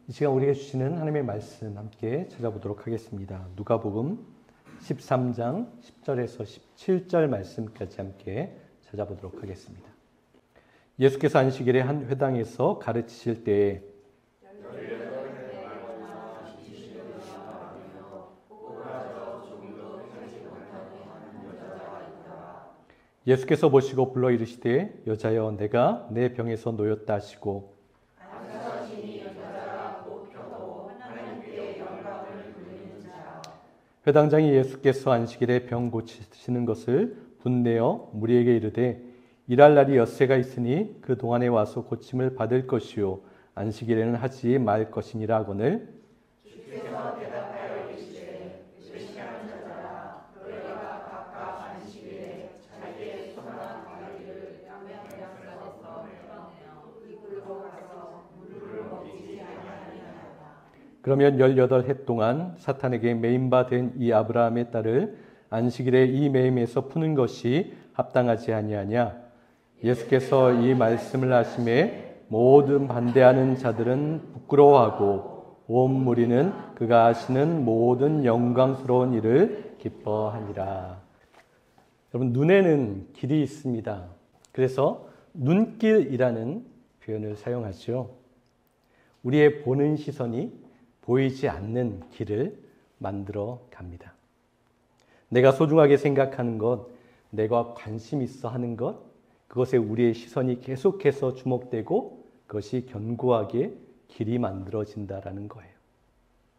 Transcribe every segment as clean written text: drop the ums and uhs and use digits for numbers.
이 시간 우리에게 주시는 하나님의 말씀 함께 찾아보도록 하겠습니다. 누가복음 13장 10절에서 17절 말씀까지 함께 찾아보도록 하겠습니다. 예수께서 안식일에 한 회당에서 가르치실 때에 예수께서 보시고 불러 이르시되 여자여 내가 내 병에서 놓였다 하시고 회당장이 예수께서 안식일에 병 고치시는 것을 분내어 무리에게 이르되 일할 날이 엿새가 있으니 그 동안에 와서 고침을 받을 것이요 안식일에는 하지 말 것이니라 하거늘 주께서 대답하여 이르시되 의심하는 자들아 너희가 각각 안식일에 자기의 손한 바위를 양면에서 밀어내어 이굴로 가서 물을 먹이지 아니하니라. 그러면 18해 동안 사탄에게 매임바 된 이 아브라함의 딸을 안식일에 이 매임에서 푸는 것이 합당하지 아니하냐. 예수께서 이 말씀을 하심에 모든 반대하는 자들은 부끄러워하고 온 무리는 그가 하시는 모든 영광스러운 일을 기뻐하니라. 여러분, 눈에는 길이 있습니다. 그래서 눈길이라는 표현을 사용하죠. 우리의 보는 시선이 보이지 않는 길을 만들어 갑니다. 내가 소중하게 생각하는 것, 내가 관심 있어 하는 것, 그것에 우리의 시선이 계속해서 주목되고 그것이 견고하게 길이 만들어진다라는 거예요.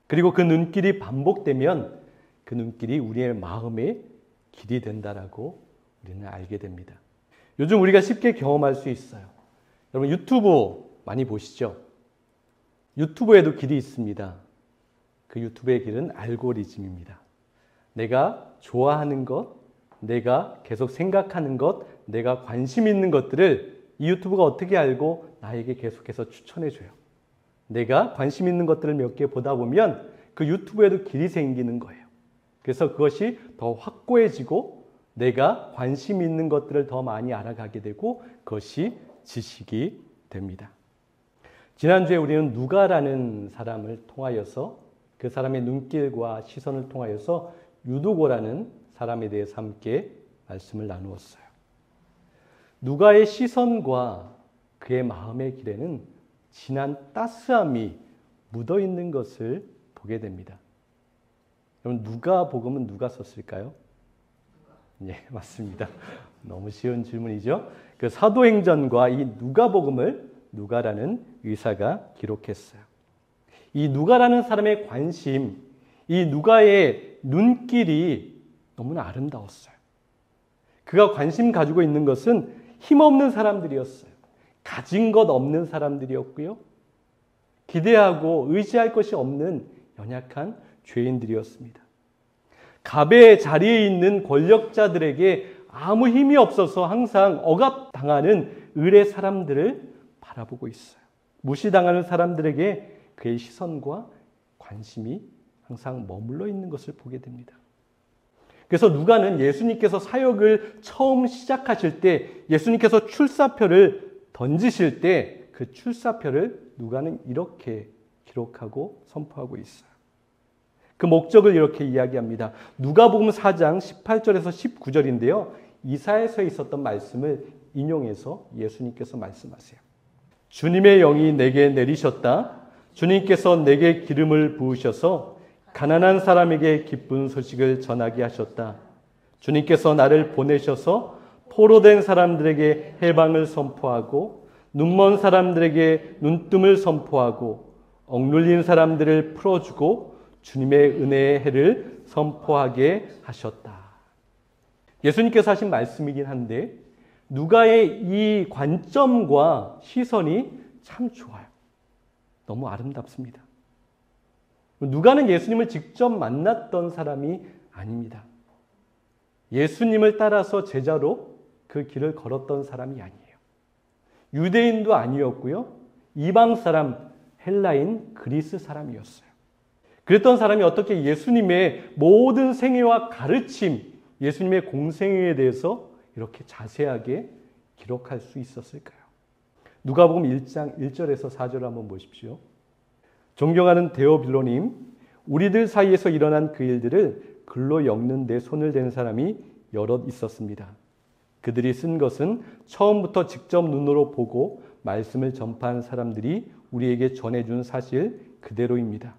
그리고 그 눈길이 반복되면 그 눈길이 우리의 마음의 길이 된다라고 우리는 알게 됩니다. 요즘 우리가 쉽게 경험할 수 있어요. 여러분 유튜브 많이 보시죠? 유튜브에도 길이 있습니다. 그 유튜브의 길은 알고리즘입니다. 내가 좋아하는 것, 내가 계속 생각하는 것, 내가 관심 있는 것들을 이 유튜브가 어떻게 알고 나에게 계속해서 추천해줘요. 내가 관심 있는 것들을 몇 개 보다 보면 그 유튜브에도 길이 생기는 거예요. 그래서 그것이 더 확고해지고 내가 관심 있는 것들을 더 많이 알아가게 되고 그것이 지식이 됩니다. 지난주에 우리는 누가라는 사람을 통하여서 그 사람의 눈길과 시선을 통하여서 유두고라는 사람에 대해서 함께 말씀을 나누었어요. 누가의 시선과 그의 마음의 길에는 진한 따스함이 묻어있는 것을 보게 됩니다. 여러분 누가복음은 누가 썼을까요? 네, 맞습니다. 너무 쉬운 질문이죠. 그 사도행전과 이 누가복음을 누가라는 의사가 기록했어요. 이 누가라는 사람의 관심, 이 누가의 눈길이 너무나 아름다웠어요. 그가 관심 가지고 있는 것은 힘없는 사람들이었어요. 가진 것 없는 사람들이었고요. 기대하고 의지할 것이 없는 연약한 죄인들이었습니다. 갑의 자리에 있는 권력자들에게 아무 힘이 없어서 항상 억압당하는 을의 사람들을 바라보고 있어요. 무시당하는 사람들에게 그의 시선과 관심이 항상 머물러 있는 것을 보게 됩니다. 그래서 누가는 예수님께서 사역을 처음 시작하실 때 예수님께서 출사표를 던지실 때 그 출사표를 누가는 이렇게 기록하고 선포하고 있어요. 그 목적을 이렇게 이야기합니다. 누가복음 4장 18절에서 19절인데요. 이사야서에 있었던 말씀을 인용해서 예수님께서 말씀하세요. 주님의 영이 내게 내리셨다. 주님께서 내게 기름을 부으셔서 가난한 사람에게 기쁜 소식을 전하게 하셨다. 주님께서 나를 보내셔서 포로된 사람들에게 해방을 선포하고 눈먼 사람들에게 눈뜸을 선포하고 억눌린 사람들을 풀어주고 주님의 은혜의 해를 선포하게 하셨다. 예수님께서 하신 말씀이긴 한데 누가의 이 관점과 시선이 참 좋아요. 너무 아름답습니다. 누가는 예수님을 직접 만났던 사람이 아닙니다. 예수님을 따라서 제자로 그 길을 걸었던 사람이 아니에요. 유대인도 아니었고요. 이방 사람, 헬라인, 그리스 사람이었어요. 그랬던 사람이 어떻게 예수님의 모든 생애와 가르침, 예수님의 공생애에 대해서 이렇게 자세하게 기록할 수 있었을까요? 누가복음 1장 1절에서 4절을 한번 보십시오. 존경하는 데오빌로님, 우리들 사이에서 일어난 그 일들을 글로 엮는 데 손을 댄 사람이 여럿 있었습니다. 그들이 쓴 것은 처음부터 직접 눈으로 보고 말씀을 전파한 사람들이 우리에게 전해준 사실 그대로입니다.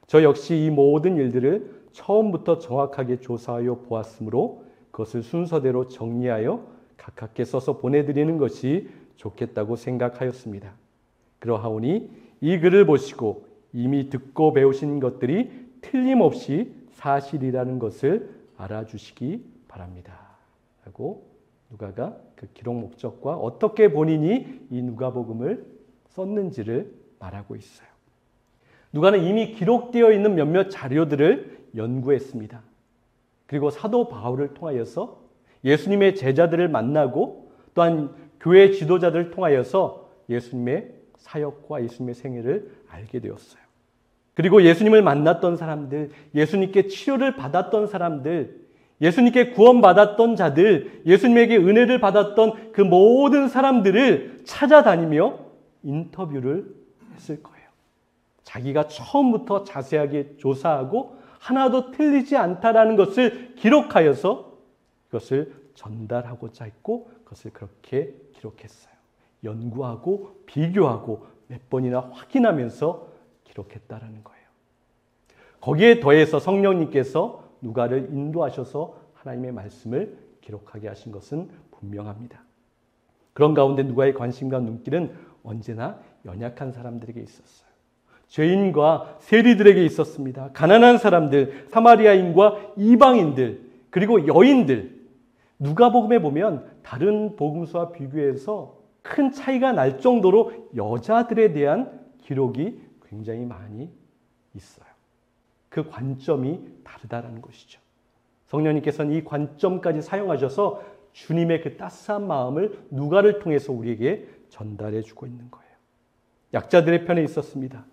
저 역시 이 모든 일들을 처음부터 정확하게 조사하여 보았으므로 그것을 순서대로 정리하여 가깝게 써서 보내드리는 것이 좋겠다고 생각하였습니다. 그러하오니 이 글을 보시고 이미 듣고 배우신 것들이 틀림없이 사실이라는 것을 알아주시기 바랍니다. 라고 누가가 그 기록 목적과 어떻게 본인이 이 누가복음을 썼는지를 말하고 있어요. 누가는 이미 기록되어 있는 몇몇 자료들을 연구했습니다. 그리고 사도 바울을 통하여서 예수님의 제자들을 만나고 또한 교회 지도자들을 통하여서 예수님의 사역과 예수님의 생애를 알게 되었어요. 그리고 예수님을 만났던 사람들, 예수님께 치료를 받았던 사람들, 예수님께 구원받았던 자들, 예수님에게 은혜를 받았던 그 모든 사람들을 찾아다니며 인터뷰를 했을 거예요. 자기가 처음부터 자세하게 조사하고 하나도 틀리지 않다라는 것을 기록하여서 그것을 전달하고자 했고 그것을 그렇게 기록했어요. 연구하고 비교하고 몇 번이나 확인하면서 기록했다라는 거예요. 거기에 더해서 성령님께서 누가를 인도하셔서 하나님의 말씀을 기록하게 하신 것은 분명합니다. 그런 가운데 누가의 관심과 눈길은 언제나 연약한 사람들에게 있었어요. 죄인과 세리들에게 있었습니다. 가난한 사람들, 사마리아인과 이방인들, 그리고 여인들. 누가복음에 보면 다른 복음서와 비교해서 큰 차이가 날 정도로 여자들에 대한 기록이 굉장히 많이 있어요. 그 관점이 다르다는 것이죠. 성령님께서는 이 관점까지 사용하셔서 주님의 그 따스한 마음을 누가를 통해서 우리에게 전달해 주고 있는 거예요. 약자들의 편에 있었습니다.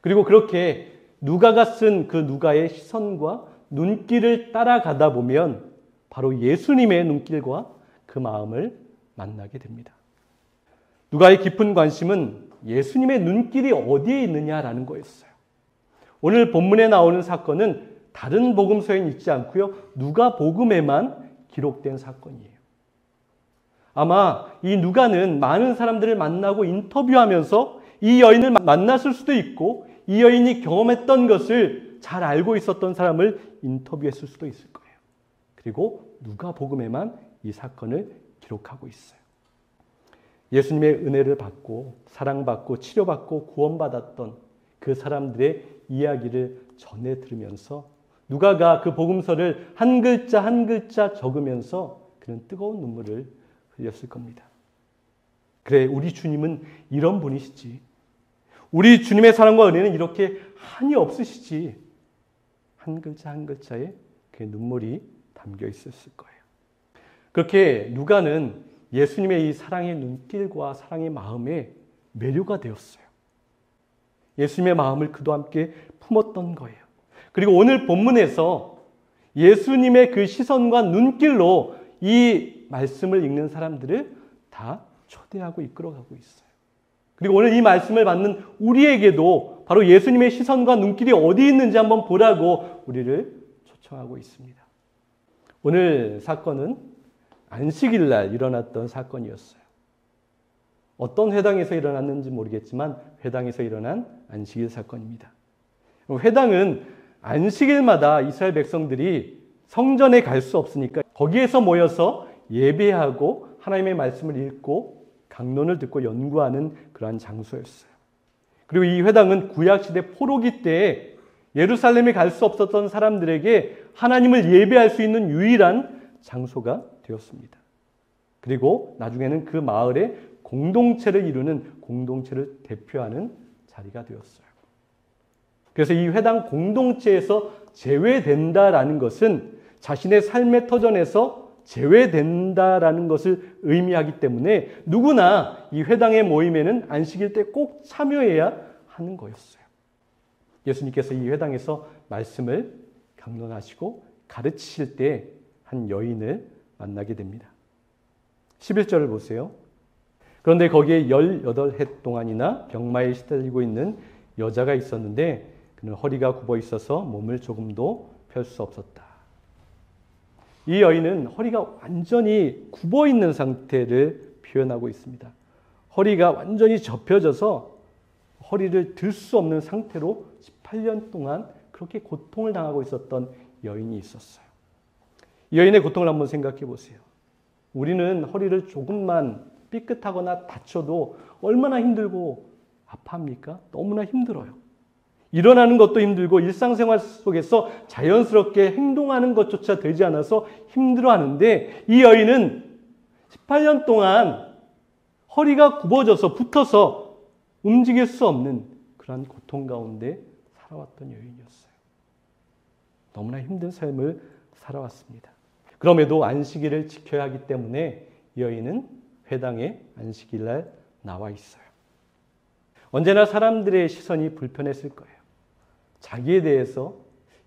그리고 그렇게 누가가 쓴 그 누가의 시선과 눈길을 따라가다 보면 바로 예수님의 눈길과 그 마음을 만나게 됩니다. 누가의 깊은 관심은 예수님의 눈길이 어디에 있느냐라는 거였어요. 오늘 본문에 나오는 사건은 다른 복음서에는 있지 않고요. 누가복음에만 기록된 사건이에요. 아마 이 누가는 많은 사람들을 만나고 인터뷰하면서 이 여인을 만났을 수도 있고 이 여인이 경험했던 것을 잘 알고 있었던 사람을 인터뷰했을 수도 있을 거예요. 그리고 누가복음에만 이 사건을 기록하고 있어요. 예수님의 은혜를 받고 사랑받고 치료받고 구원받았던 그 사람들의 이야기를 전해 들으면서 누가가 그 복음서를 한 글자 한 글자 적으면서 그는 뜨거운 눈물을 흘렸을 겁니다. 그래, 우리 주님은 이런 분이시지. 우리 주님의 사랑과 은혜는 이렇게 한이 없으시지. 한 글자 한 글자에 그 눈물이 담겨 있었을 거예요. 그렇게 누가는 예수님의 이 사랑의 눈길과 사랑의 마음에 매료가 되었어요. 예수님의 마음을 그도 함께 품었던 거예요. 그리고 오늘 본문에서 예수님의 그 시선과 눈길로 이 말씀을 읽는 사람들을 다 초대하고 이끌어가고 있어요. 그리고 오늘 이 말씀을 받는 우리에게도 바로 예수님의 시선과 눈길이 어디 있는지 한번 보라고 우리를 초청하고 있습니다. 오늘 사건은 안식일 날 일어났던 사건이었어요. 어떤 회당에서 일어났는지 모르겠지만 회당에서 일어난 안식일 사건입니다. 회당은 안식일마다 이스라엘 백성들이 성전에 갈 수 없으니까 거기에서 모여서 예배하고 하나님의 말씀을 읽고 강론을 듣고 연구하는 그러한 장소였어요. 그리고 이 회당은 구약시대 포로기 때에 예루살렘에 갈 수 없었던 사람들에게 하나님을 예배할 수 있는 유일한 장소가 되었습니다. 그리고 나중에는 그 마을의 공동체를 이루는 공동체를 대표하는 자리가 되었어요. 그래서 이 회당 공동체에서 제외된다라는 것은 자신의 삶의 터전에서 제외된다라는 것을 의미하기 때문에 누구나 이 회당의 모임에는 안식일 때 꼭 참여해야 하는 거였어요. 예수님께서 이 회당에서 말씀을 강론하시고 가르치실 때 한 여인을 만나게 됩니다. 11절을 보세요. 그런데 거기에 18해 동안이나 병마에 시달리고 있는 여자가 있었는데 그는 허리가 굽어 있어서 몸을 조금도 펼 수 없었다. 이 여인은 허리가 완전히 굽어 있는 상태를 표현하고 있습니다. 허리가 완전히 접혀져서 허리를 들 수 없는 상태로 18년 동안 그렇게 고통을 당하고 있었던 여인이 있었어요. 이 여인의 고통을 한번 생각해 보세요. 우리는 허리를 조금만 삐끗하거나 다쳐도 얼마나 힘들고 아파합니까? 너무나 힘들어요. 일어나는 것도 힘들고 일상생활 속에서 자연스럽게 행동하는 것조차 되지 않아서 힘들어하는데 이 여인은 18년 동안 허리가 굽어져서 붙어서 움직일 수 없는 그런 고통 가운데 살아왔던 여인이었어요. 너무나 힘든 삶을 살아왔습니다. 그럼에도 안식일을 지켜야 하기 때문에 이 여인은 회당에 안식일날 나와 있어요. 언제나 사람들의 시선이 불편했을 거예요. 자기에 대해서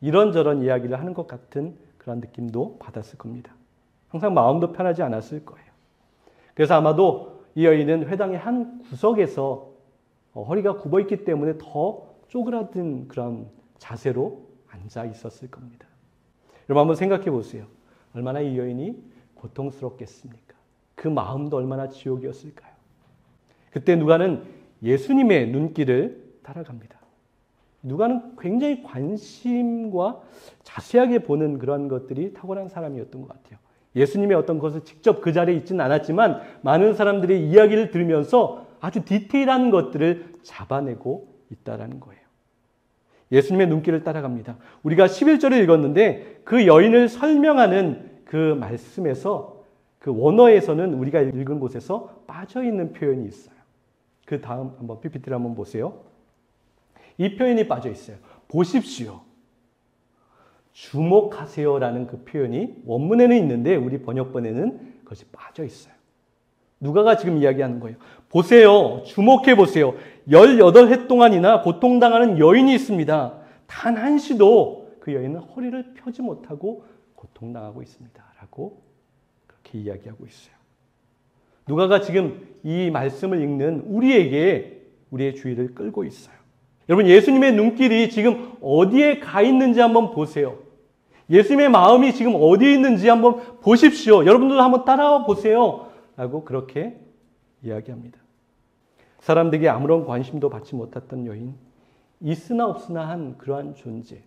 이런저런 이야기를 하는 것 같은 그런 느낌도 받았을 겁니다. 항상 마음도 편하지 않았을 거예요. 그래서 아마도 이 여인은 회당의 한 구석에서 허리가 굽어 있기 때문에 더 쪼그라든 그런 자세로 앉아 있었을 겁니다. 여러분 한번 생각해 보세요. 얼마나 이 여인이 고통스럽겠습니까? 그 마음도 얼마나 지옥이었을까요? 그때 누가는 예수님의 눈길을 따라갑니다. 누가는 굉장히 관심과 자세하게 보는 그런 것들이 탁월한 사람이었던 것 같아요. 예수님의 어떤 것을 직접 그 자리에 있지는 않았지만 많은 사람들의 이야기를 들으면서 아주 디테일한 것들을 잡아내고 있다는 거예요. 예수님의 눈길을 따라갑니다. 우리가 11절을 읽었는데 그 여인을 설명하는 그 말씀에서 그 원어에서는 우리가 읽은 곳에서 빠져있는 표현이 있어요. 그 다음 한번 PPT를 한번 보세요. 이 표현이 빠져 있어요. 보십시오. 주목하세요라는 그 표현이 원문에는 있는데 우리 번역본에는 그것이 빠져 있어요. 누가가 지금 이야기하는 거예요. 보세요. 주목해 보세요. 18해 동안이나 고통당하는 여인이 있습니다. 단 한시도 그 여인은 허리를 펴지 못하고 고통당하고 있습니다. 라고 그렇게 이야기하고 있어요. 누가가 지금 이 말씀을 읽는 우리에게 우리의 주의를 끌고 있어요. 여러분 예수님의 눈길이 지금 어디에 가 있는지 한번 보세요. 예수님의 마음이 지금 어디에 있는지 한번 보십시오. 여러분들도 한번 따라와 보세요. 라고 그렇게 이야기합니다. 사람들에게 아무런 관심도 받지 못했던 여인, 있으나 없으나 한 그러한 존재.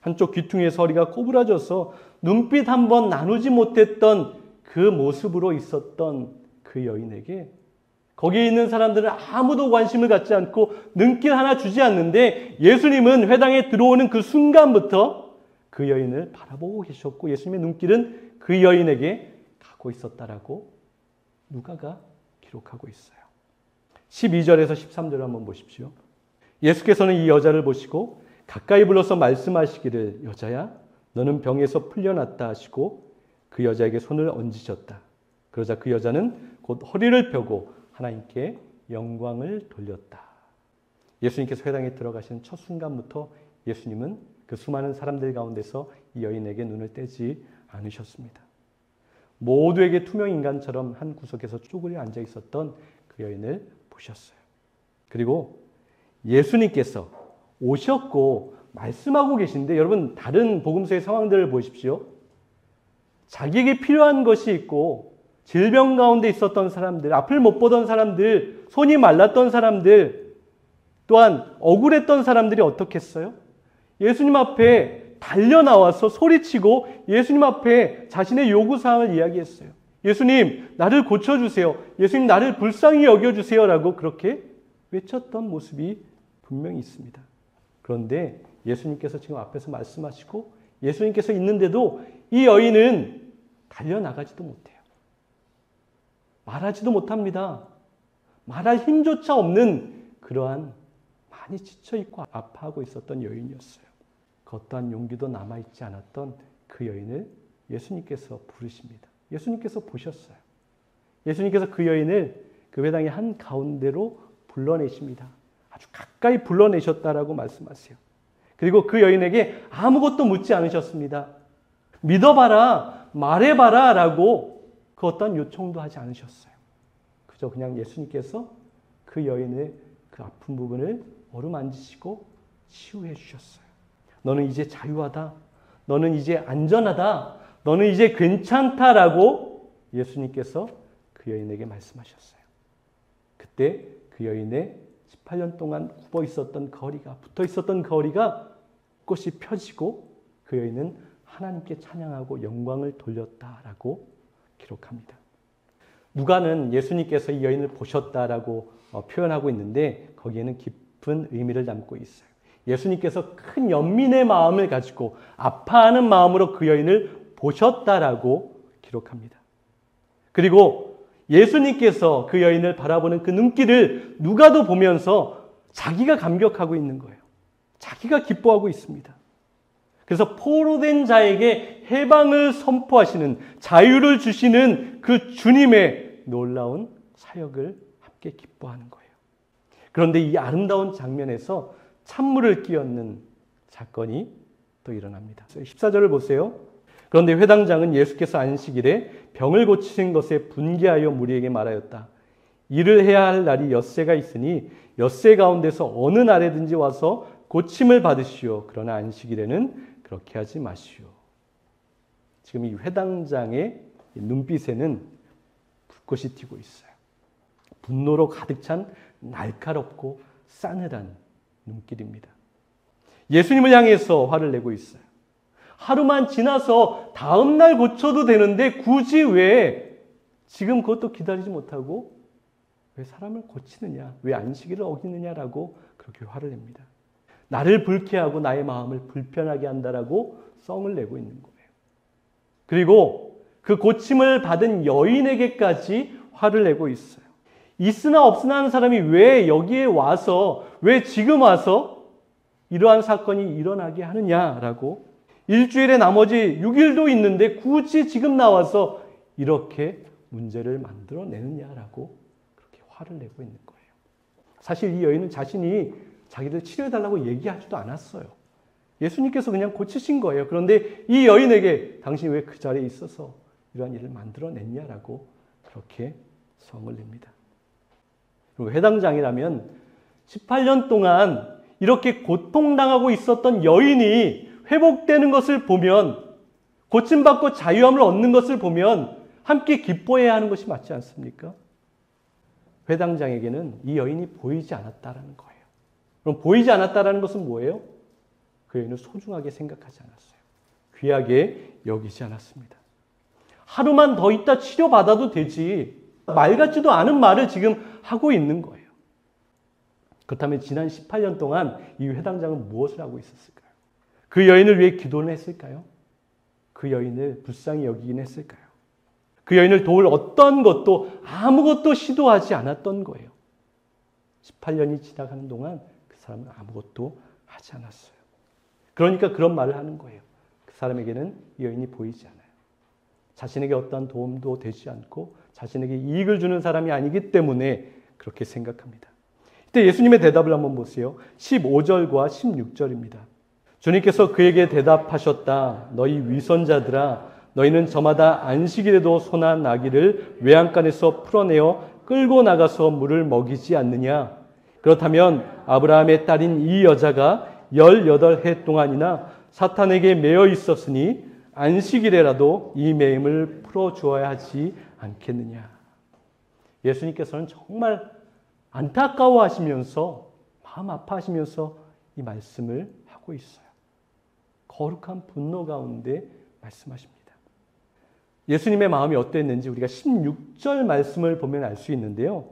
한쪽 귀퉁이에서 허리가 꼬부라져서 눈빛 한번 나누지 못했던 그 모습으로 있었던 그 여인에게 거기에 있는 사람들은 아무도 관심을 갖지 않고 눈길 하나 주지 않는데 예수님은 회당에 들어오는 그 순간부터 그 여인을 바라보고 계셨고 예수님의 눈길은 그 여인에게 가고 있었다라고 누가가 기록하고 있어요. 12절에서 13절을 한번 보십시오. 예수께서는 이 여자를 보시고 가까이 불러서 말씀하시기를 여자야 너는 병에서 풀려났다 하시고 그 여자에게 손을 얹으셨다. 그러자 그 여자는 곧 허리를 펴고 하나님께 영광을 돌렸다. 예수님께서 회당에 들어가신 첫 순간부터 예수님은 그 수많은 사람들 가운데서 이 여인에게 눈을 떼지 않으셨습니다. 모두에게 투명 인간처럼 한 구석에서 쪼그려 앉아 있었던 그 여인을 보셨어요. 그리고 예수님께서 오셨고 말씀하고 계신데 여러분 다른 복음서의 상황들을 보십시오. 자기에게 필요한 것이 있고 질병 가운데 있었던 사람들, 앞을 못 보던 사람들, 손이 말랐던 사람들, 또한 억울했던 사람들이 어떻게 했어요? 예수님 앞에 달려나와서 소리치고 예수님 앞에 자신의 요구사항을 이야기했어요. 예수님, 나를 고쳐주세요. 예수님, 나를 불쌍히 여겨주세요. 라고 그렇게 외쳤던 모습이 분명히 있습니다. 그런데 예수님께서 지금 앞에서 말씀하시고 예수님께서 있는데도 이 여인은 달려나가지도 못해요. 말하지도 못합니다. 말할 힘조차 없는 그러한 많이 지쳐있고 아파하고 있었던 여인이었어요. 그 어떠한 용기도 남아있지 않았던 그 여인을 예수님께서 부르십니다. 예수님께서 보셨어요. 예수님께서 그 여인을 그 회당의 한 가운데로 불러내십니다. 아주 가까이 불러내셨다라고 말씀하세요. 그리고 그 여인에게 아무것도 묻지 않으셨습니다. 믿어봐라, 말해봐라 라고 그 어떤 요청도 하지 않으셨어요. 그저 그냥 예수님께서 그 여인의 그 아픈 부분을 어루만지시고 치유해 주셨어요. 너는 이제 자유하다. 너는 이제 안전하다. 너는 이제 괜찮다라고 예수님께서 그 여인에게 말씀하셨어요. 그때 그 여인의 18년 동안 굽어 있었던 거리가, 붙어 있었던 거리가 꽃이 펴지고 그 여인은 하나님께 찬양하고 영광을 돌렸다라고 기록합니다. 누가는 예수님께서 이 여인을 보셨다라고 표현하고 있는데 거기에는 깊은 의미를 담고 있어요. 예수님께서 큰 연민의 마음을 가지고 아파하는 마음으로 그 여인을 보셨다라고 기록합니다. 그리고 예수님께서 그 여인을 바라보는 그 눈길을 누가도 보면서 자기가 감격하고 있는 거예요. 자기가 기뻐하고 있습니다. 그래서 포로된 자에게 해방을 선포하시는, 자유를 주시는 그 주님의 놀라운 사역을 함께 기뻐하는 거예요. 그런데 이 아름다운 장면에서 찬물을 끼얹는 사건이 또 일어납니다. 14절을 보세요. 그런데 회당장은 예수께서 안식일에 병을 고치신 것에 분개하여 무리에게 말하였다. 일을 해야 할 날이 엿새가 있으니 엿새 가운데서 어느 날에든지 와서 고침을 받으시오. 그러나 안식일에는 그렇게 하지 마시오. 지금 이 회당장의 눈빛에는 불꽃이 튀고 있어요. 분노로 가득 찬 날카롭고 싸늘한 눈길입니다. 예수님을 향해서 화를 내고 있어요. 하루만 지나서 다음 날 고쳐도 되는데 굳이 왜 지금 그것도 기다리지 못하고 왜 사람을 고치느냐, 왜 안식일을 어기느냐라고 그렇게 화를 냅니다. 나를 불쾌하고 나의 마음을 불편하게 한다라고 썽을 내고 있는 거예요. 그리고 그 고침을 받은 여인에게까지 화를 내고 있어요. 있으나 없으나 하는 사람이 왜 여기에 와서, 왜 지금 와서 이러한 사건이 일어나게 하느냐라고, 일주일에 나머지 6일도 있는데 굳이 지금 나와서 이렇게 문제를 만들어내느냐라고 그렇게 화를 내고 있는 거예요. 사실 이 여인은 자신이 자기를 치료해달라고 얘기하지도 않았어요. 예수님께서 그냥 고치신 거예요. 그런데 이 여인에게 당신이 왜 그 자리에 있어서 이러한 일을 만들어냈냐라고 그렇게 성을 냅니다. 그리고 회당장이라면 18년 동안 이렇게 고통당하고 있었던 여인이 회복되는 것을 보면, 고침받고 자유함을 얻는 것을 보면 함께 기뻐해야 하는 것이 맞지 않습니까? 회당장에게는 이 여인이 보이지 않았다라는 거예요. 그럼 보이지 않았다라는 것은 뭐예요? 그 여인을 소중하게 생각하지 않았어요. 귀하게 여기지 않았습니다. 하루만 더 있다 치료받아도 되지, 말 같지도 않은 말을 지금 하고 있는 거예요. 그렇다면 지난 18년 동안 이 회당장은 무엇을 하고 있었을까요? 그 여인을 위해 기도를 했을까요? 그 여인을 불쌍히 여기긴 했을까요? 그 여인을 도울 어떤 것도, 아무것도 시도하지 않았던 거예요. 18년이 지나가는 동안 그 사람은 아무것도 하지 않았어요. 그러니까 그런 말을 하는 거예요. 그 사람에게는 이 여인이 보이지 않아요. 자신에게 어떠한 도움도 되지 않고 자신에게 이익을 주는 사람이 아니기 때문에 그렇게 생각합니다. 이때 예수님의 대답을 한번 보세요. 15절과 16절입니다. 주님께서 그에게 대답하셨다. 너희 위선자들아, 너희는 저마다 안식일에도 소나 나귀를 외양간에서 풀어내어 끌고 나가서 물을 먹이지 않느냐? 그렇다면 아브라함의 딸인 이 여자가 18해 동안이나 사탄에게 매여 있었으니 안식일에라도 이 매임을 풀어주어야 하지 않겠느냐? 예수님께서는 정말 안타까워하시면서, 마음 아파하시면서 이 말씀을 하고 있어요. 거룩한 분노 가운데 말씀하십니다. 예수님의 마음이 어땠는지 우리가 16절 말씀을 보면 알 수 있는데요.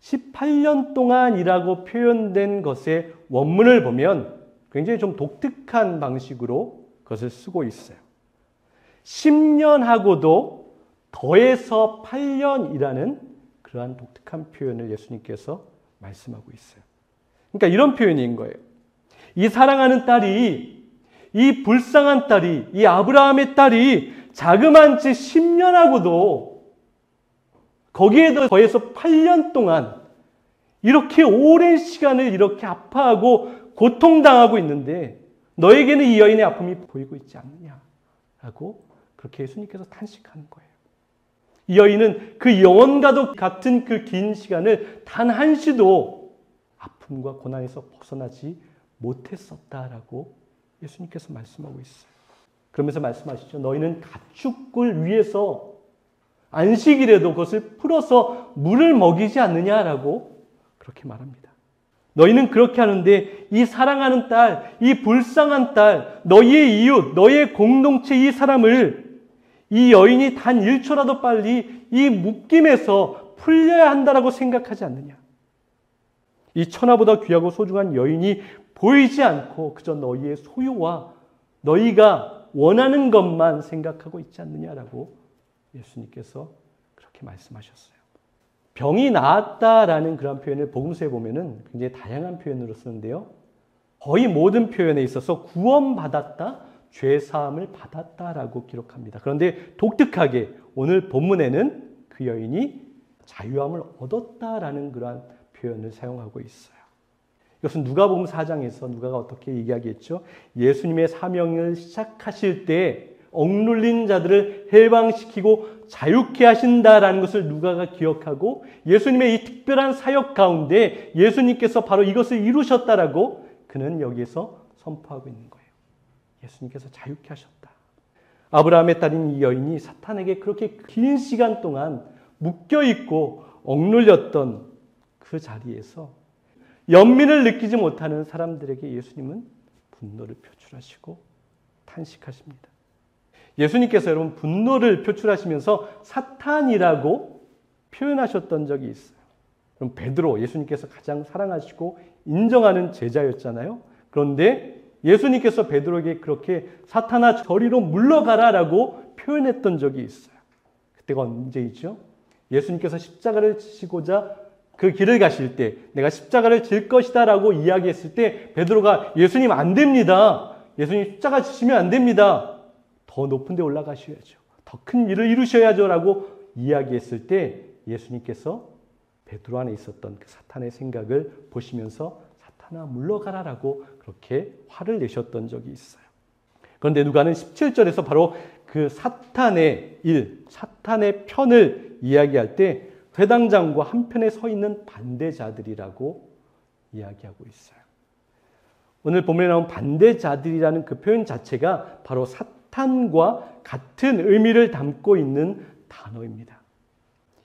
18년 동안이라고 표현된 것의 원문을 보면 굉장히 좀 독특한 방식으로 그것을 쓰고 있어요. 10년하고도 더해서 8년이라는 그러한 독특한 표현을 예수님께서 말씀하고 있어요. 그러니까 이런 표현인 거예요. 이 사랑하는 딸이, 이 불쌍한 딸이, 이 아브라함의 딸이 자그만치 10년하고도 거기에 더해서 8년 동안 이렇게 오랜 시간을 이렇게 아파하고 고통당하고 있는데 너에게는 이 여인의 아픔이 보이고 있지 않느냐라고 그렇게 예수님께서 탄식하는 거예요. 이 여인은 그 영원과도 같은 그 긴 시간을 단 한시도 아픔과 고난에서 벗어나지 못했었다라고 예수님께서 말씀하고 있어요. 그러면서 말씀하시죠. 너희는 가축을 위해서 안식일에도 그것을 풀어서 물을 먹이지 않느냐라고 그렇게 말합니다. 너희는 그렇게 하는데 이 사랑하는 딸, 이 불쌍한 딸, 너희의 이웃, 너희의 공동체 이 사람을 이 여인이 단 1초라도 빨리 이 묶임에서 풀려야 한다라고 생각하지 않느냐. 이 천하보다 귀하고 소중한 여인이 보이지 않고 그저 너희의 소유와 너희가 원하는 것만 생각하고 있지 않느냐라고 예수님께서 그렇게 말씀하셨어요. 병이 나았다라는 그런 표현을 복음서에 보면은 굉장히 다양한 표현으로 쓰는데요. 거의 모든 표현에 있어서 구원받았다, 죄사함을 받았다라고 기록합니다. 그런데 독특하게 오늘 본문에는 그 여인이 자유함을 얻었다라는 그러한 표현을 사용하고 있어요. 이것은 누가복음 4장에서 누가가 어떻게 이야기했죠? 예수님의 사명을 시작하실 때 억눌린 자들을 해방시키고 자유케 하신다라는 것을 누가가 기억하고 예수님의 이 특별한 사역 가운데 예수님께서 바로 이것을 이루셨다라고 그는 여기에서 선포하고 있는 거예요. 예수님께서 자유케 하셨다. 아브라함의 딸인 이 여인이 사탄에게 그렇게 긴 시간 동안 묶여있고 억눌렸던 그 자리에서 연민을 느끼지 못하는 사람들에게 예수님은 분노를 표출하시고 탄식하십니다. 예수님께서 여러분 분노를 표출하시면서 사탄이라고 표현하셨던 적이 있어요. 그럼 베드로, 예수님께서 가장 사랑하시고 인정하는 제자였잖아요. 그런데 예수님께서 베드로에게 그렇게 사탄아 저리로 물러가라라고 표현했던 적이 있어요. 그때가 언제이죠? 예수님께서 십자가를 지시고자 그 길을 가실 때 내가 십자가를 질 것이다 라고 이야기했을 때 베드로가 예수님 안 됩니다. 예수님 십자가 지시면 안 됩니다. 더 높은 데 올라가셔야죠. 더 큰 일을 이루셔야죠 라고 이야기했을 때 예수님께서 베드로 안에 있었던 그 사탄의 생각을 보시면서 사탄아 물러가라 라고 그렇게 화를 내셨던 적이 있어요. 그런데 누가는 17절에서 바로 그 사탄의 일, 사탄의 편을 이야기할 때 회당장과 한편에 서 있는 반대자들이라고 이야기하고 있어요. 오늘 본문에 나온 반대자들이라는 그 표현 자체가 바로 사탄과 같은 의미를 담고 있는 단어입니다.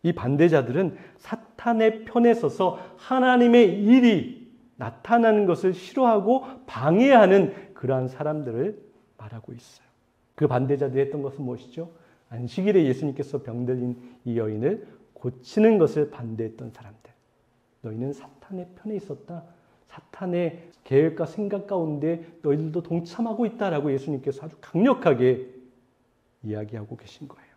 이 반대자들은 사탄의 편에 서서 하나님의 일이 나타나는 것을 싫어하고 방해하는 그러한 사람들을 말하고 있어요. 그 반대자들이 했던 것은 무엇이죠? 안식일에 예수님께서 병들린 이 여인을 고치는 것을 반대했던 사람들. 너희는 사탄의 편에 있었다. 사탄의 계획과 생각 가운데 너희들도 동참하고 있다라고 예수님께서 아주 강력하게 이야기하고 계신 거예요.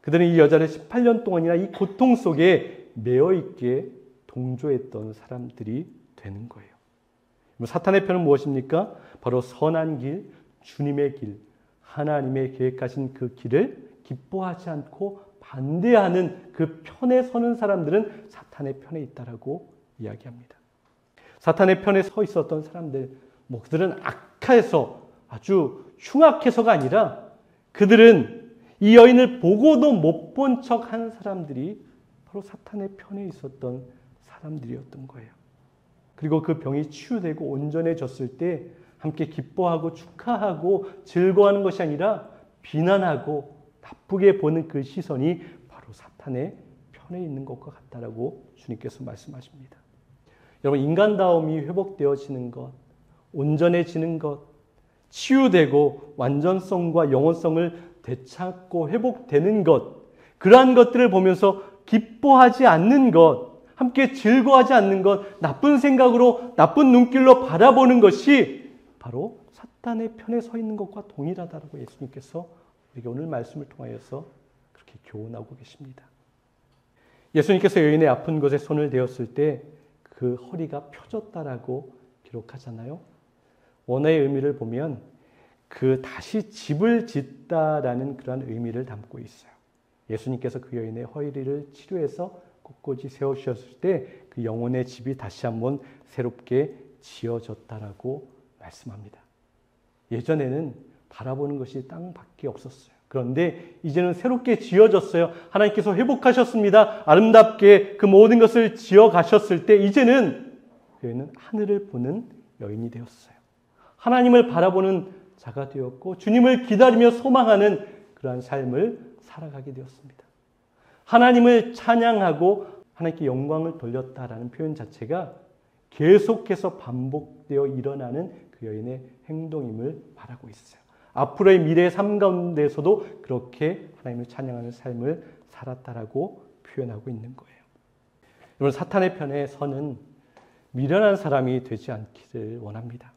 그들은 이 여자를 18년 동안이나 이 고통 속에 매여 있게 동조했던 사람들이 되는 거예요. 사탄의 편은 무엇입니까? 바로 선한 길, 주님의 길, 하나님의 계획하신 그 길을 기뻐하지 않고 반대하는 그 편에 서는 사람들은 사탄의 편에 있다라고 이야기합니다. 사탄의 편에 서 있었던 사람들, 그들은 악해서 아주 흉악해서가 아니라 그들은 이 여인을 보고도 못 본 척한 사람들이 바로 사탄의 편에 있었던 사람들이었던 거예요. 그리고 그 병이 치유되고 온전해졌을 때 함께 기뻐하고 축하하고 즐거워하는 것이 아니라 비난하고 나쁘게 보는 그 시선이 바로 사탄의 편에 있는 것과 같다라고 주님께서 말씀하십니다. 여러분, 인간다움이 회복되어지는 것, 온전해지는 것, 치유되고 완전성과 영혼성을 되찾고 회복되는 것, 그러한 것들을 보면서 기뻐하지 않는 것, 함께 즐거워하지 않는 것, 나쁜 생각으로 나쁜 눈길로 바라보는 것이 바로 사탄의 편에 서 있는 것과 동일하다라고 예수님께서 우리가 오늘 말씀을 통하여서 그렇게 교훈하고 계십니다. 예수님께서 여인의 아픈 곳에 손을 대었을 때 그 허리가 펴졌다라고 기록하잖아요. 원어의 의미를 보면 그 다시 집을 짓다라는 그런 의미를 담고 있어요. 예수님께서 그 여인의 허리를 치료해서 꼿꼿이 세우셨을 때 그 영혼의 집이 다시 한번 새롭게 지어졌다라고 말씀합니다. 예전에는 바라보는 것이 땅밖에 없었어요. 그런데 이제는 새롭게 지어졌어요. 하나님께서 회복하셨습니다. 아름답게 그 모든 것을 지어 가셨을 때 이제는 그 여인은 하늘을 보는 여인이 되었어요. 하나님을 바라보는 자가 되었고 주님을 기다리며 소망하는 그러한 삶을 살아가게 되었습니다. 하나님을 찬양하고 하나님께 영광을 돌렸다라는 표현 자체가 계속해서 반복되어 일어나는 그 여인의 행동임을 말하고 있어요. 앞으로의 미래의 삶 가운데서도 그렇게 하나님을 찬양하는 삶을 살았다라고 표현하고 있는 거예요. 여러분, 사탄의 편에 서는 미련한 사람이 되지 않기를 원합니다.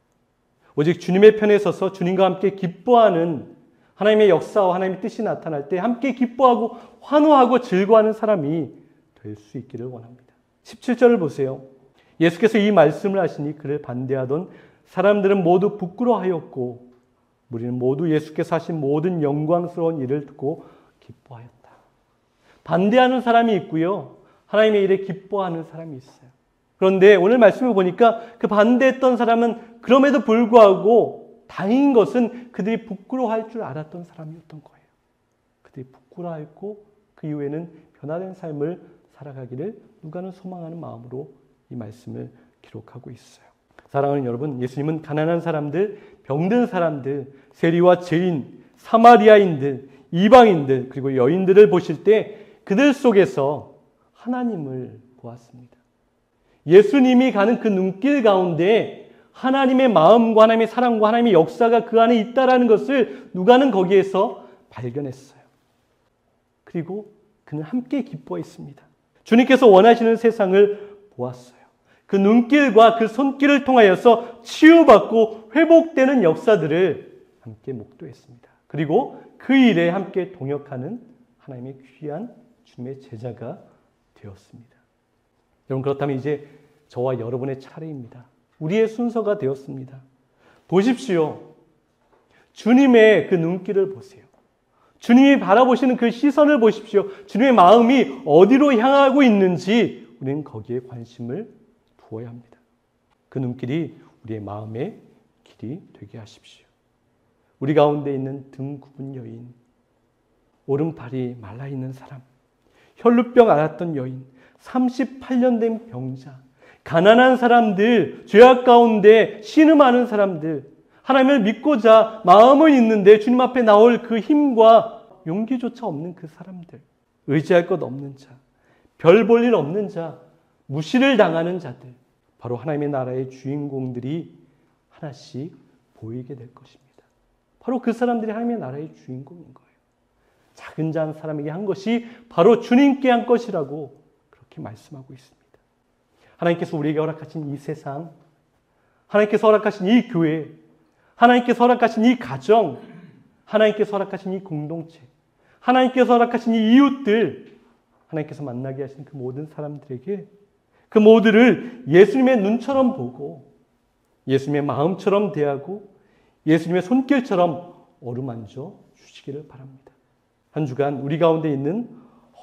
오직 주님의 편에 서서 주님과 함께 기뻐하는 하나님의 역사와 하나님의 뜻이 나타날 때 함께 기뻐하고 환호하고 즐거워하는 사람이 될 수 있기를 원합니다. 17절을 보세요. 예수께서 이 말씀을 하시니 그를 반대하던 사람들은 모두 부끄러워하였고 우리는 모두 예수께서 하신 모든 영광스러운 일을 듣고 기뻐하였다. 반대하는 사람이 있고요. 하나님의 일에 기뻐하는 사람이 있어요. 그런데 오늘 말씀을 보니까 그 반대했던 사람은 그럼에도 불구하고 다행인 것은 그들이 부끄러워할 줄 알았던 사람이었던 거예요. 그들이 부끄러워했고 그 이후에는 변화된 삶을 살아가기를 누가는 소망하는 마음으로 이 말씀을 기록하고 있어요. 사랑하는 여러분, 예수님은 가난한 사람들, 병든 사람들, 세리와 죄인, 사마리아인들, 이방인들 그리고 여인들을 보실 때 그들 속에서 하나님을 보았습니다. 예수님이 가는 그 눈길 가운데 하나님의 마음과 하나님의 사랑과 하나님의 역사가 그 안에 있다라는 것을 누가는 거기에서 발견했어요. 그리고 그는 함께 기뻐했습니다. 주님께서 원하시는 세상을 보았어요. 그 눈길과 그 손길을 통하여서 치유받고 회복되는 역사들을 함께 목도했습니다. 그리고 그 일에 함께 동역하는 하나님의 귀한 주님의 제자가 되었습니다. 여러분, 그렇다면 이제 저와 여러분의 차례입니다. 우리의 순서가 되었습니다. 보십시오. 주님의 그 눈길을 보세요. 주님이 바라보시는 그 시선을 보십시오. 주님의 마음이 어디로 향하고 있는지 우리는 거기에 관심을 두어야 합니다. 그 눈길이 우리의 마음의 길이 되게 하십시오. 우리 가운데 있는 등 굽은 여인, 오른팔이 말라있는 사람, 혈루병 앓았던 여인, 38년 된 병자, 가난한 사람들, 죄악 가운데 신음하는 사람들, 하나님을 믿고자 마음은 있는데 주님 앞에 나올 그 힘과 용기조차 없는 그 사람들, 의지할 것 없는 자, 별 볼 일 없는 자, 무시를 당하는 자들, 바로 하나님의 나라의 주인공들이 하나씩 보이게 될 것입니다. 바로 그 사람들이 하나님의 나라의 주인공인 거예요. 작은 자 한 사람에게 한 것이 바로 주님께 한 것이라고 그렇게 말씀하고 있습니다. 하나님께서 우리에게 허락하신 이 세상, 하나님께서 허락하신 이 교회, 하나님께서 허락하신 이 가정, 하나님께서 허락하신 이 공동체, 하나님께서 허락하신 이 이웃들, 하나님께서 만나게 하신 그 모든 사람들에게 그 모두를 예수님의 눈처럼 보고 예수님의 마음처럼 대하고 예수님의 손길처럼 어루만져 주시기를 바랍니다. 한 주간 우리 가운데 있는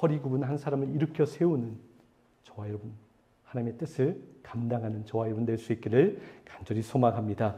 허리 굽은 한 사람을 일으켜 세우는 저와 여러분, 하나님의 뜻을 감당하는 저와 여러분 될 수 있기를 간절히 소망합니다.